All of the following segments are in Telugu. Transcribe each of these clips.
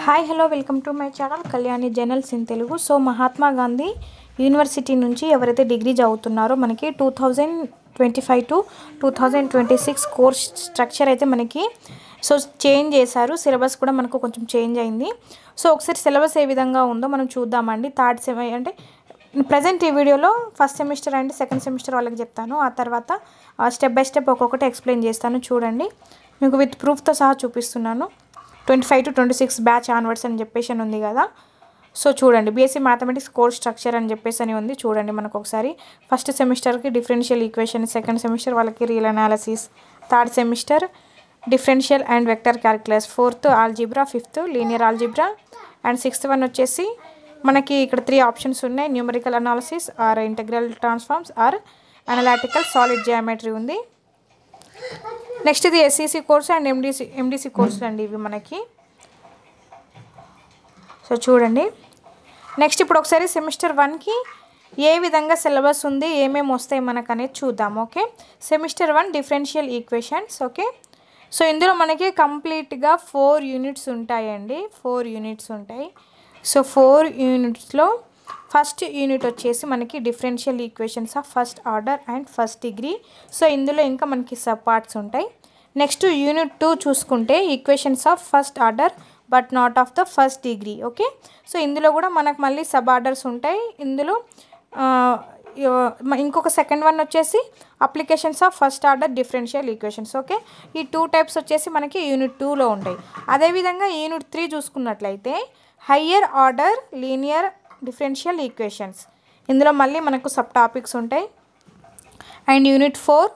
Hi hello welcome to my channel Kalyani journals in Telugu. So Mahatma Gandhi university నుంచి ఎవరైతే డిగ్రీ చదువుతున్నారో మనకి 2025 టు 2026 కోర్స్ స్ట్రక్చర్ అయితే మనకి సో చేంజ్ చేశారు. సిలబస్ కూడా మనకు కొంచెం చేంజ్ అయింది. సో ఒకసారి సిలబస్ ఏ విధంగా ఉందో మనం చూద్దామండి. థర్డ్ సెమ్ అంటే ప్రజెంట్ ఈ వీడియోలో first semester and second semester వాళ్ళకి చెప్తాను. ఆ తర్వాత స్టెప్ బై స్టెప్ ఒక్కొక్కటి ఎక్స్ప్లెయిన్ చేస్తాను. చూడండి, మీకు విత్ ప్రూఫ్తో సహా చూపిస్తున్నాను. 25 to 26 బ్యాచ్ ఆన్వర్డ్స్ అని చెప్పేసి ఉంది కదా. సో చూడండి, బీఎస్సీ మ్యాథమెటిక్స్ కోర్స్ స్ట్రక్చర్ అని చెప్పేసి ఉంది. చూడండి, మనకు ఒకసారి ఫస్ట్ సెమిస్టర్కి డిఫరెన్షియల్ ఈక్వేషన్, సెకండ్ సెమిస్టర్ వాళ్ళకి real analysis, third semester differential and vector calculus, fourth algebra, fifth linear algebra and sixth one వచ్చేసి మనకి ఇక్కడ 3 ఆప్షన్స్ ఉన్నాయి. Numerical analysis or integral transforms or analytical solid geometry ఉంది. నెక్స్ట్ ఇది ఎస్ఈసి కోర్సు అండ్ ఎండిసి కోర్సులు అండి ఇవి మనకి. సో చూడండి, నెక్స్ట్ ఇప్పుడు ఒకసారి సెమిస్టర్ 1కి ఏ విధంగా సిలబస్ ఉంది, ఏమేమి వస్తాయి మనకు అనేది చూద్దాం. Okay, semester 1 differential equations. Okay, so ఇందులో మనకి కంప్లీట్గా 4 యూనిట్స్ ఉంటాయండి. 4 యూనిట్స్ ఉంటాయి. సో 4 యూనిట్స్లో ఫస్ట్ యూనిట్ వచ్చేసి మనకి differential equations of first order and first degree. So ఇందులో ఇంకా మనకి సబ్ పార్ట్స్ ఉంటాయి. నెక్స్ట్ యూనిట్ 2 చూసుకుంటే equations of first order but not of the first degree. Okay, so ఇందులో కూడా మనకు మళ్ళీ సబ్ ఆర్డర్స్ ఉంటాయి. ఇందులో ఇంకొక సెకండ్ వన్ వచ్చేసి applications of first order differential equations. Okay, ఈ 2 టైప్స్ వచ్చేసి మనకి యూనిట్ 2లో ఉంటాయి. అదేవిధంగా యూనిట్ 3 చూసుకున్నట్లయితే higher order linear differential equations. ఇందులో మళ్ళీ మనకు సబ్ టాపిక్స్ ఉంటాయి. And unit 4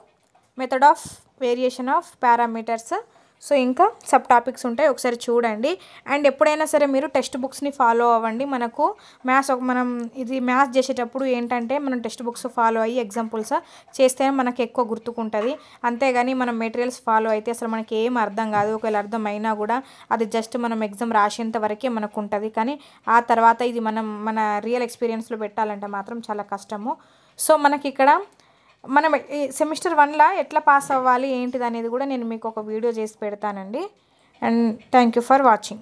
method of variation of parameters. So ఇంకా సబ్ టాపిక్స్ ఉంటాయి, ఒకసారి చూడండి. అండ్ ఎప్పుడైనా సరే మీరు టెక్స్ట్ బుక్స్ని ఫాలో అవ్వండి. మనకు మనం ఇది మ్యాథ్స్ చేసేటప్పుడు ఏంటంటే మనం టెక్స్ట్ బుక్స్ ఫాలో అయ్యి ఎగ్జాంపుల్స్ చేస్తే మనకు ఎక్కువ గుర్తుకుంటుంది. అంతేగాని మనం మెటీరియల్స్ ఫాలో అయితే అసలు మనకి ఏం అర్థం కాదు. ఒకవేళ అర్థమైనా కూడా అది జస్ట్ మనం ఎగ్జామ్ రాసేంత వరకే మనకు ఉంటుంది. కానీ ఆ తర్వాత ఇది మన రియల్ ఎక్స్పీరియన్స్లో పెట్టాలంటే మాత్రం చాలా కష్టము. సో మనకి ఇక్కడ మనం సెమిస్టర్ 1లా ఎట్లా పాస్ అవ్వాలి ఏంటిది అనేది కూడా నేను మీకు ఒక వీడియో చేసి పెడతానండి. And thank you for watching.